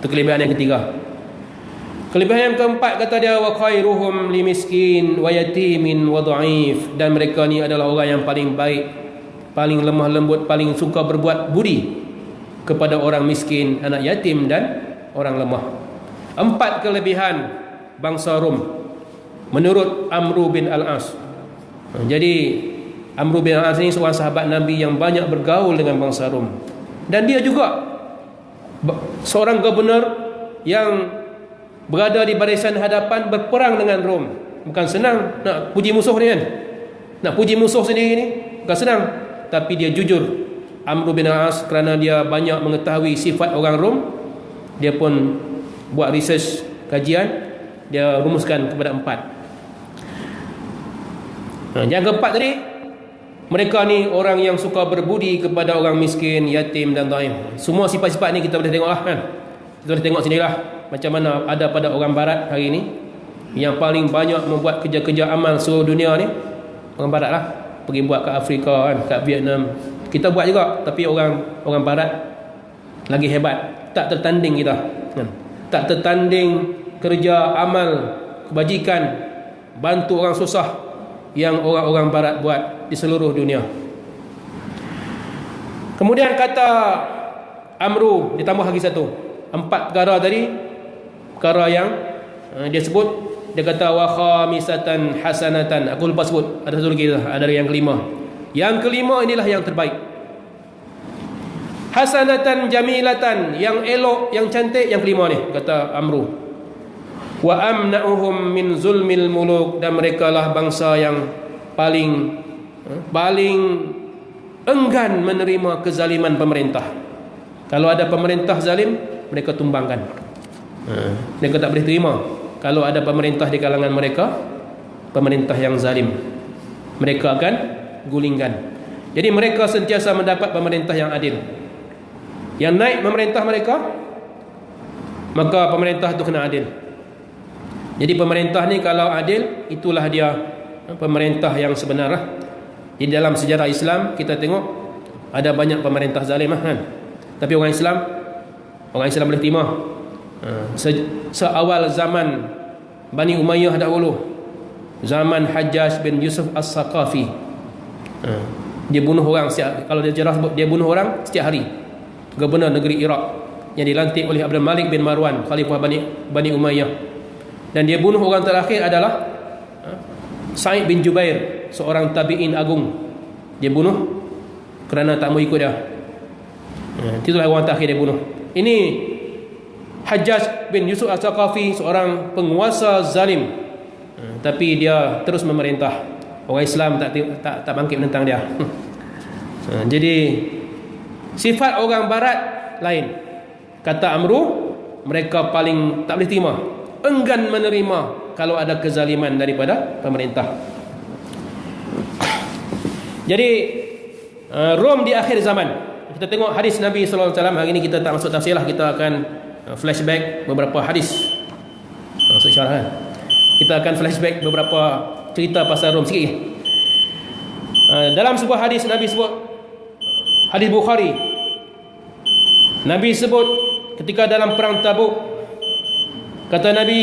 Itu kelebihan yang ketiga. Kelebihan yang keempat kata dia, wa khairuhum limiskin wa yatimin wa dha'if, dan mereka ni adalah orang yang paling baik, paling lemah lembut, paling suka berbuat budi kepada orang miskin, anak yatim dan orang lemah. 4 kelebihan bangsa Rom menurut Amru bin Al-As. Jadi Amru bin Al-As ini seorang sahabat Nabi yang banyak bergaul dengan bangsa Rom, dan dia juga seorang gubernur yang berada di barisan hadapan berperang dengan Rom. Bukan senang nak puji musuh ni kan, nak puji musuh sendiri ni bukan senang, tapi dia jujur. Amru bin Al-As kerana dia banyak mengetahui sifat orang Rom, dia pun buat research, kajian, dia rumuskan kepada 4. Yang keempat tadi, mereka ni orang yang suka berbudi kepada orang miskin, yatim dan dhaif. Semua sifat-sifat ni kita boleh tengok lah kan. Kita boleh tengok sendirilah macam mana ada pada orang barat hari ni. Yang paling banyak membuat kerja-kerja amal seluruh dunia ni orang barat lah. Pergi buat kat Afrika kan, kat Vietnam. Kita buat juga, tapi orang barat lagi hebat. Tak tertanding kita kan? Tak tertanding kerja amal kebajikan, bantu orang susah yang orang-orang barat buat di seluruh dunia. Kemudian kata Amru, ditambah lagi satu, 4 perkara tadi, perkara yang dia sebut, dia kata wa khamisatan hasanatan. Aku lupa sebut, ada satu lagi, ada yang kelima. Yang kelima inilah yang terbaik. Hasanatan jamilatan, yang elok, yang cantik, yang kelima ni kata Amru. Wa amna'uhum min zulmil muluk, dan mereka lah bangsa yang paling enggan menerima kezaliman pemerintah. Kalau ada pemerintah zalim, mereka tumbangkan. Mereka tak boleh terima kalau ada pemerintah di kalangan mereka, pemerintah yang zalim, mereka akan gulingkan. Jadi mereka sentiasa mendapat pemerintah yang adil. Yang naik pemerintah mereka, maka pemerintah itu kena adil. Jadi pemerintah ni kalau adil, itulah dia pemerintah yang sebenar. Di dalam sejarah Islam kita tengok ada banyak pemerintah zalim kan? Tapi orang Islam boleh terima. Seawal zaman Bani Umayyah dahulu, zaman Hajjaj bin Yusuf As-Saqafi, dia bunuh orang kalau dia jarah sebut, dia bunuh orang setiap hari. Gubernur negeri Iraq yang dilantik oleh Abdul Malik bin Marwan, khalifah Bani Umayyah. Dan dia bunuh orang terakhir adalah Sa'id bin Jubair, seorang tabi'in agung. Dia bunuh kerana tak mau ikut dia. Itulah orang terakhir dia bunuh. Ini Hajjaj bin Yusuf As-Saqafi, seorang penguasa zalim, tapi dia terus memerintah. Orang Islam tak bangkit menentang dia. Jadi sifat orang barat lain. Kata Amru, mereka paling tak boleh terima, enggan menerima kalau ada kezaliman daripada pemerintah. Jadi Rom di akhir zaman. Kita tengok hadis Nabi sallallahu alaihi wasallam. Hari ini kita tak masuk tafsir lah, kita akan flashback beberapa hadis. Masuk syarah kan? Kita akan flashback beberapa cerita pasal Rom sikit. Dalam sebuah hadis Nabi sebut, hadis Bukhari, Nabi sebut ketika dalam perang Tabuk, kata Nabi,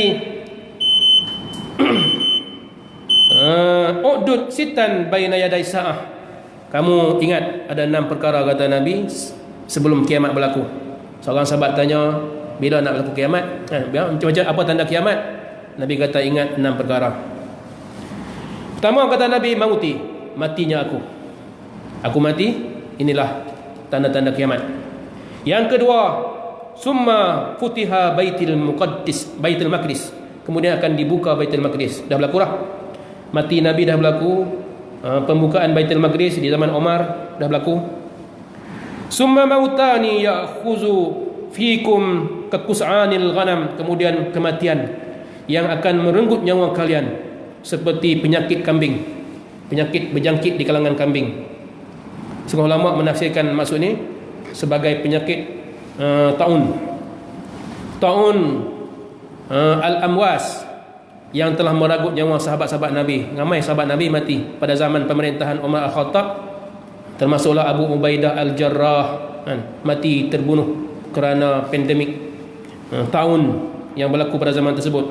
udud sitan baina yaday sa'ah. Kamu ingat ada 6 perkara, kata Nabi, sebelum kiamat berlaku. Seorang sahabat tanya, bila nak berlaku kiamat? Macam-macam, apa tanda kiamat? Nabi kata, ingat 6 perkara. Pertama, kata Nabi, matinya aku. Aku mati, inilah tanda-tanda kiamat. Yang kedua, summa futiha baitul maqdis. Kemudian akan dibuka Baitul Maqdis. Dah berlaku dah. Mati Nabi dah berlaku. Pembukaan Baitul Maqdis di zaman Umar dah berlaku. Summa mautani ya'khuzu fikum kakus'anil ghanam. Kemudian kematian yang akan merenggut nyawa kalian seperti penyakit kambing, penyakit berjangkit di kalangan kambing. Setengah ulama menafsirkan maksud ini sebagai penyakit taun al-amwas yang telah meragut nyawa sahabat-sahabat Nabi. Ramai sahabat Nabi mati pada zaman pemerintahan Umar Al-Khattab, termasuklah Abu Ubaidah Al-Jarrah, mati terbunuh kerana pandemik taun yang berlaku pada zaman tersebut.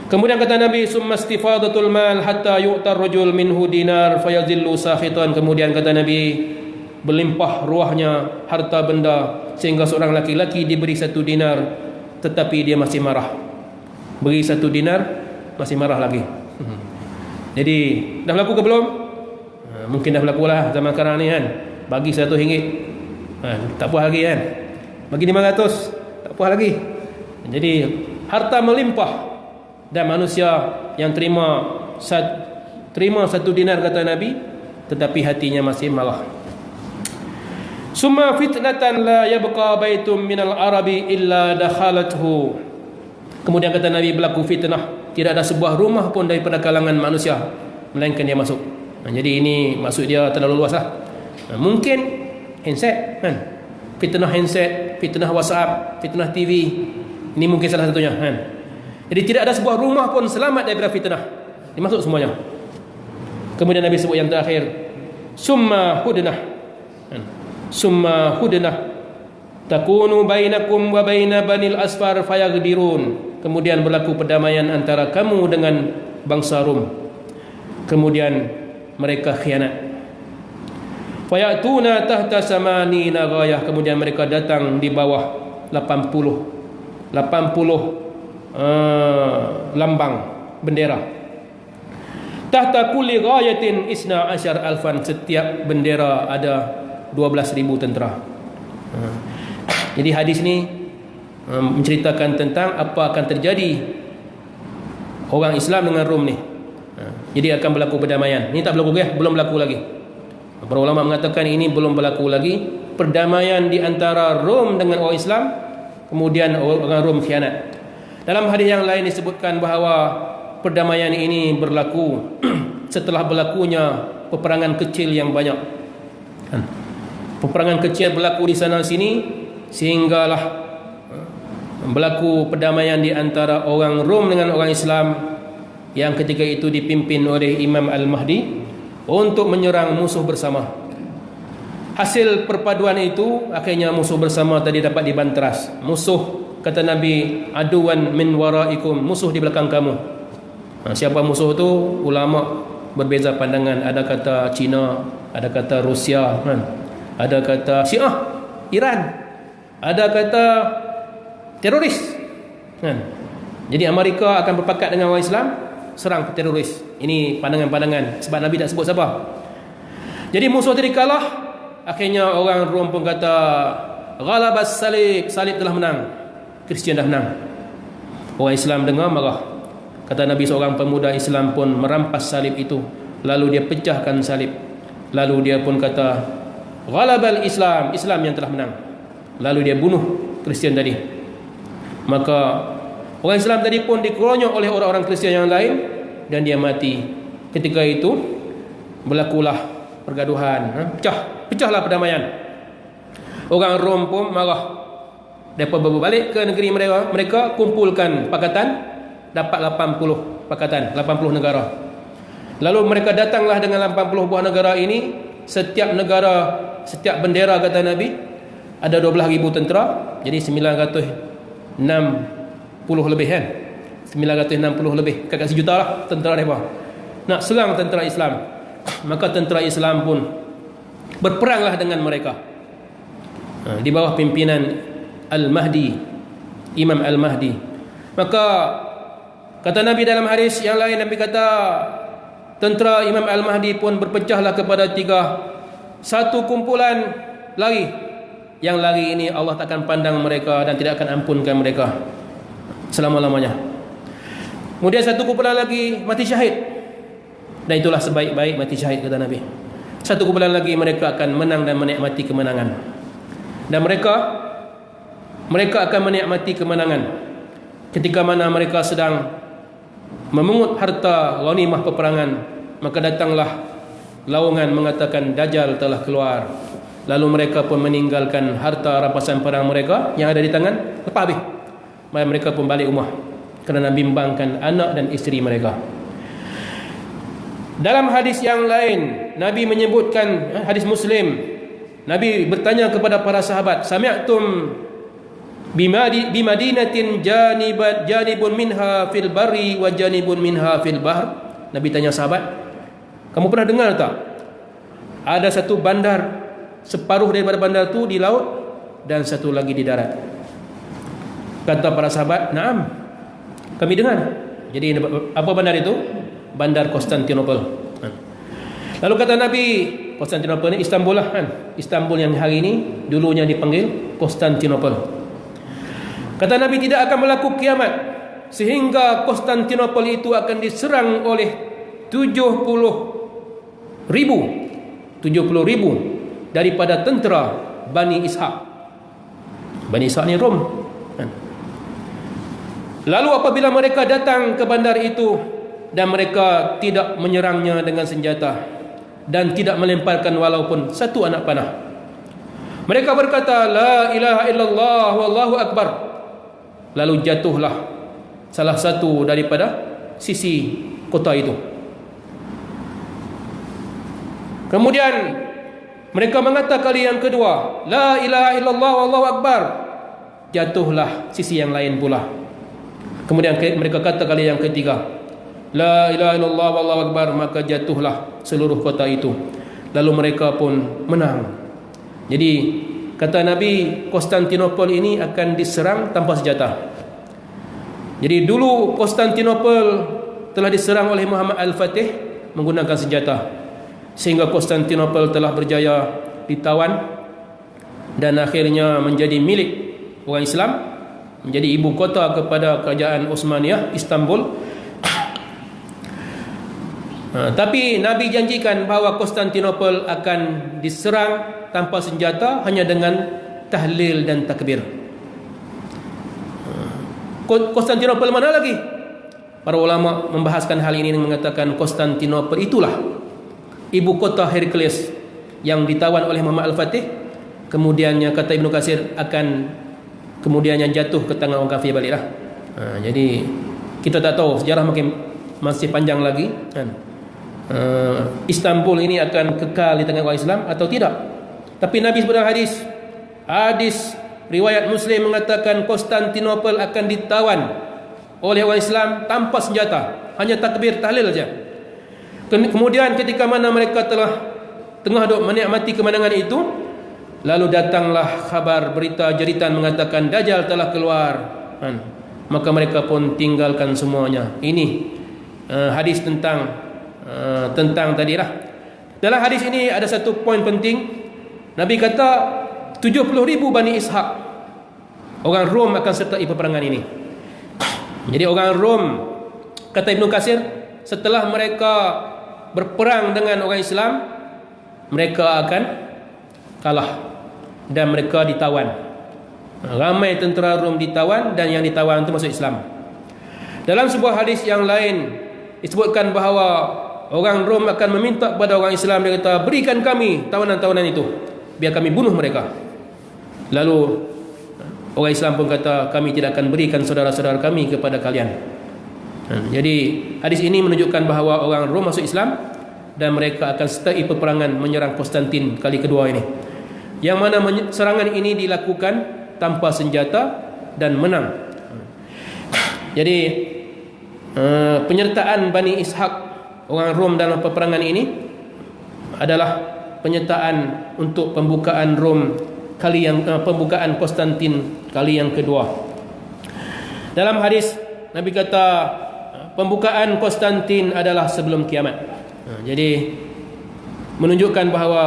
Kemudian kata Nabi, summa istifadatul mal hatta yu'tar rajul minhu dinar fayazillu sakhitan. Kemudian kata Nabi, berlimpah ruahnya harta benda sehingga seorang laki-laki diberi 1 dinar tetapi dia masih marah. Beri 1 dinar masih marah lagi. Jadi dah berlaku ke belum? Mungkin dah berlaku lah zaman sekarang ni kan. Bagi RM100, tak puas lagi kan. Bagi 500, tak puas lagi. Jadi harta melimpah dan manusia yang terima 1 dinar, kata Nabi, tetapi hatinya masih marah. Summa fitnatan la yabqa baitum minal arabi illa dakhalathu. Kemudian kata Nabi, berlaku fitnah, tidak ada sebuah rumah pun daripada kalangan manusia melainkan dia masuk. Jadi ini maksud dia terlalu luas lah. Mungkin handset kan? Fitnah handset, fitnah WhatsApp, fitnah TV, ini mungkin salah satunya kan? Jadi tidak ada sebuah rumah pun selamat daripada fitnah. Dimasuk semuanya. Kemudian Nabi sebut yang terakhir, summa hudnah takunu bainakum wa baina banil asfar fayaghdirun. Kemudian berlaku perdamaian antara kamu dengan bangsa Rum. Kemudian mereka khianat. Fayatuna tahta samanina ghayah. Kemudian mereka datang di bawah 80 lambang bendera. Tahta kulli ghayatin isna asyar alfan. Setiap bendera ada 12,000 tentera. Jadi hadis ni menceritakan tentang apa akan terjadi orang Islam dengan Rom ni. Jadi akan berlaku perdamaian. Ini tak berlaku ya? Belum berlaku lagi. Para ulama mengatakan ini belum berlaku lagi. Perdamaian di antara Rom dengan orang Islam, kemudian orang Rom khianat. Dalam hadis yang lain disebutkan bahawa perdamaian ini berlaku setelah berlakunya peperangan kecil yang banyak. Peperangan kecil berlaku di sana sini sehinggalah berlaku perdamaian di antara orang Rom dengan orang Islam yang ketika itu dipimpin oleh Imam Al-Mahdi untuk menyerang musuh bersama. Hasil perpaduan itu akhirnya musuh bersama tadi dapat dibanteras. Musuh, kata Nabi, aduwan min waraikum, musuh di belakang kamu. Siapa musuh tu? Ulama berbeza pandangan. Ada kata Cina, ada kata Rusia, ada kata Syiah, Iran, ada kata teroris. Jadi Amerika akan berpakat dengan orang Islam, serang teroris. Ini pandangan-pandangan, sebab Nabi tak sebut siapa. Jadi musuh tadi kalah, akhirnya orang Rom pun kata ghalabas salib, salib telah menang, Kristian dah menang. Orang Islam dengar marah. Kata Nabi, seorang pemuda Islam pun merampas salib itu, lalu dia pecahkan salib. Lalu dia pun kata ghalabal Islam, Islam yang telah menang. Lalu dia bunuh Kristian tadi. Maka orang Islam tadi pun dikeroyok oleh orang-orang Kristian yang lain dan dia mati. Ketika itu berlakulah pergaduhan, pecahlah perdamaian. Orang Rom pun marah. Mereka berbalik ke negeri mereka kumpulkan pakatan, dapat 80 pakatan, 80 negara. Lalu mereka datanglah dengan 80 buah negara ini. Setiap negara, setiap bendera, kata Nabi, ada 12,000 tentera. Jadi 960 lebih kan, 960 lebih, kakak sejuta lah tentera mereka nak serang tentera Islam. Maka tentera Islam pun berperanglah dengan mereka di bawah pimpinan Al-Mahdi, Imam Al-Mahdi. Maka kata Nabi dalam hadis yang lain, Nabi kata tentera Imam Al-Mahdi pun berpecahlah kepada 3. Satu kumpulan lari, yang lari ini Allah takkan pandang mereka dan tidak akan ampunkan mereka selama-lamanya. Kemudian satu kumpulan lagi mati syahid, dan itulah sebaik-baik mati syahid, kata Nabi. Satu kumpulan lagi mereka akan menang dan menikmati kemenangan. Dan mereka akan menikmati kemenangan ketika mana mereka sedang memungut harta ghanimah peperangan. Maka datanglah laungan mengatakan Dajjal telah keluar. Lalu mereka pun meninggalkan harta rampasan perang mereka yang ada di tangan, lepas habis. Mereka pun balik rumah kerana bimbangkan anak dan isteri mereka. Dalam hadis yang lain, Nabi menyebutkan, hadis Muslim, Nabi bertanya kepada para sahabat, sami'tum bimadinatin janibun minha fil barri wa janibun minha fil bahr. Nabi tanya sahabat, kamu pernah dengar tak ada satu bandar, separuh daripada bandar itu di laut dan satu lagi di darat? Kata para sahabat, naam, kami dengar. Jadi apa bandar itu? Bandar Konstantinopel. Lalu kata Nabi, Konstantinopel ini Istanbul lah kan? Istanbul yang hari ini dulunya dipanggil Konstantinopel. Kata Nabi, tidak akan berlaku kiamat sehingga Konstantinopel itu akan diserang oleh 70,000 daripada tentera Bani Ishaq. Bani Ishaq ni Rom kan? Lalu apabila mereka datang ke bandar itu dan mereka tidak menyerangnya dengan senjata dan tidak melemparkan walaupun satu anak panah, mereka berkata la ilaha illallah wallahu akbar. Lalu jatuhlah salah satu daripada sisi kota itu. Kemudian mereka mengatakan kali yang kedua, la ilaha illallah wallahu akbar. Jatuhlah sisi yang lain pula. Kemudian mereka kata kali yang ketiga, la ilaha illallah wallahu akbar, maka jatuhlah seluruh kota itu. Lalu mereka pun menang. Jadi kata Nabi, Konstantinopel ini akan diserang tanpa senjata. Jadi dulu Konstantinopel telah diserang oleh Muhammad Al-Fatih menggunakan senjata, sehingga Konstantinopel telah berjaya ditawan dan akhirnya menjadi milik orang Islam, menjadi ibu kota kepada kerajaan Utsmaniyah, Istanbul. Tapi Nabi janjikan bahawa Konstantinopel akan diserang tanpa senjata, hanya dengan tahlil dan takbir. Konstantinopel mana lagi? Para ulama membahaskan hal ini dan mengatakan Konstantinopel itulah ibu kota Heraklius yang ditawan oleh Muhammad Al-Fatih. Kemudiannya kata Ibnu Katsir akan kemudiannya jatuh ke tangan orang kafir baliklah. Jadi kita tak tahu, sejarah masih panjang lagi kan. Istanbul ini akan kekal di tangan orang Islam atau tidak. Tapi Nabi sebut dalam hadis riwayat Muslim mengatakan Konstantinopel akan ditawan oleh orang Islam tanpa senjata, hanya takbir tahlil saja. Kemudian ketika mana mereka tengah duk menikmati kemenangan itu, lalu datanglah kabar berita jeritan mengatakan Dajjal telah keluar. Maka mereka pun tinggalkan semuanya. Ini hadis tentang tadilah. Dalam hadis ini ada satu poin penting. Nabi kata 70,000 Bani Ishaq, orang Rom, akan sertai peperangan ini. Jadi orang Rom, kata Ibnu Katsir, setelah mereka berperang dengan orang Islam, mereka akan kalah dan mereka ditawan. Ramai tentera Rom ditawan dan yang ditawan itu masuk Islam. Dalam sebuah hadis yang lain disebutkan bahawa orang Rom akan meminta kepada orang Islam, dia kata, berikan kami tawanan-tawanan itu, biar kami bunuh mereka. Lalu orang Islam pun kata, kami tidak akan berikan saudara-saudara kami kepada kalian. Jadi hadis ini menunjukkan bahawa orang Rom masuk Islam dan mereka akan sertai peperangan menyerang Konstantin kali kedua ini, yang mana serangan ini dilakukan tanpa senjata dan menang. Jadi penyertaan Bani Ishaq, orang Rom, dalam peperangan ini adalah penyertaan untuk pembukaan Rom kali yang pembukaan Konstantin kali yang kedua. Dalam hadis Nabi kata pembukaan Konstantin adalah sebelum kiamat. Jadi menunjukkan bahawa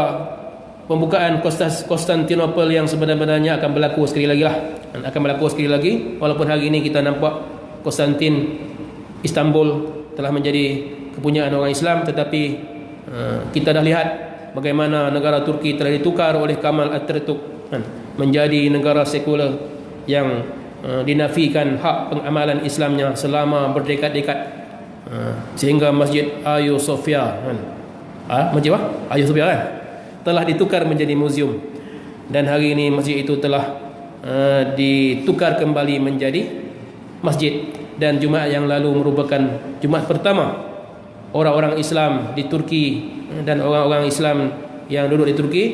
pembukaan Konstantinopel yang sebenarnya akan berlaku sekali lagi lah, akan berlaku sekali lagi. Walaupun hari ini kita nampak Konstantin Istanbul telah menjadi kepunyaan orang Islam, tetapi kita dah lihat bagaimana negara Turki telah ditukar oleh Kemal Atatürk menjadi negara sekular yang dinafikan hak pengamalan Islamnya selama berdekad-dekad, sehingga Masjid Hagia Sophia Masjid apa? Hagia Sophia kan, telah ditukar menjadi muzium, dan hari ini masjid itu telah ditukar kembali menjadi masjid. Dan Jumaat yang lalu merupakan Jumaat pertama orang-orang Islam di Turki dan orang-orang Islam yang duduk di Turki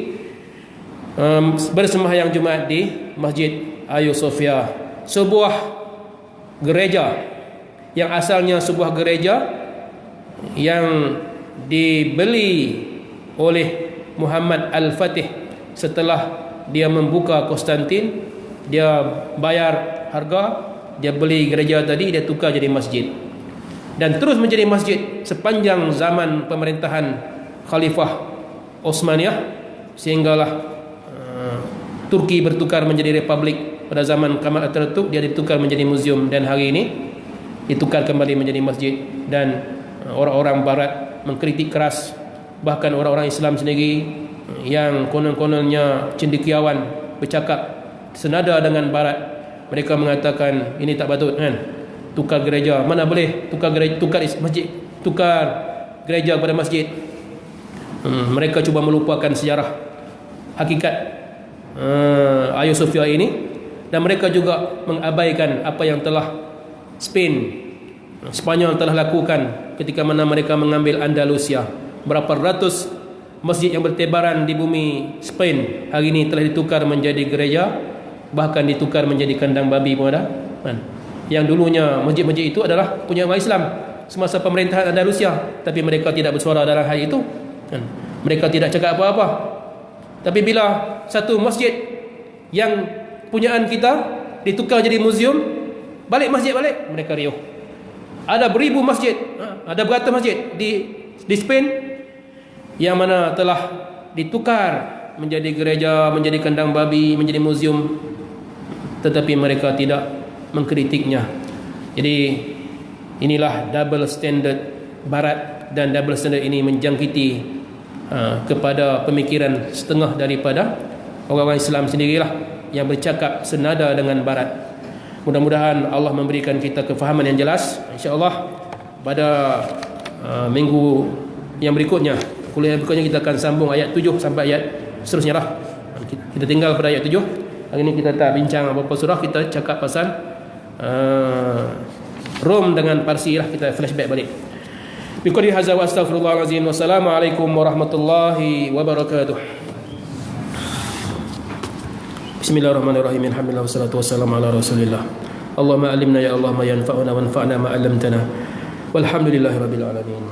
bersembahyang Jumaat di Masjid Hagia Sophia, sebuah gereja yang asalnya sebuah gereja yang dibeli oleh Muhammad Al-Fatih setelah dia membuka Konstantin. Dia bayar harga, dia beli gereja tadi, dia tukar jadi masjid, dan terus menjadi masjid sepanjang zaman pemerintahan Khalifah Osmaniyah, sehinggalah Turki bertukar menjadi republik pada zaman Kemal Atatürk. Dia ditukar menjadi muzium, dan hari ini ditukar kembali menjadi masjid. Dan orang-orang barat mengkritik keras, bahkan orang-orang Islam sendiri yang konon-kononnya cendekiawan bercakap senada dengan barat. Mereka mengatakan ini tak patut kan, tukar gereja, mana boleh tukar gereja, tukar masjid, tukar gereja kepada masjid. Mereka cuba melupakan sejarah hakikat Hagia Sophia ini, dan mereka juga mengabaikan apa yang telah Spanyol telah lakukan ketika mana mereka mengambil Andalusia. Berapa ratus masjid yang bertebaran di bumi Spain hari ini telah ditukar menjadi gereja, bahkan ditukar menjadi kandang babi pun ada. Yang dulunya masjid-masjid itu adalah punya umat Islam semasa pemerintahan Andalusia, tapi mereka tidak bersuara dalam hal itu. Mereka tidak cakap apa-apa. Tapi bila satu masjid yang punyaan kita ditukar jadi muzium, balik masjid balik, mereka riuh. Ada beribu masjid, ada beratus masjid di Spain yang mana telah ditukar menjadi gereja, menjadi kandang babi, menjadi muzium, tetapi mereka tidak mengkritiknya. Jadi inilah double standard barat, dan double standard ini menjangkiti kepada pemikiran setengah daripada orang-orang Islam sendirilah yang bercakap senada dengan barat. Mudah-mudahan Allah memberikan kita kefahaman yang jelas. InsyaAllah pada minggu yang berikutnya, kuliah berikutnya, kita akan sambung ayat 7 sampai ayat seterusnya lah. Kita tinggal pada ayat 7. Hari ini kita tak bincang apa-apa surah, kita cakap pasal Rom dengan Parsi lah, kita flashback balik. Biqadri hadza wa astaghfirullahalazim. Wassalamualaikum warahmatullahi wabarakatuh. Bismillahirrahmanirrahim. Alhamdulillah wassalatu wassalamu ala Rasulillah. Allahumma alimna ya Allah ma yanfa'una wanfa'na ma 'allamtana. Walhamdulillahirabbil alamin.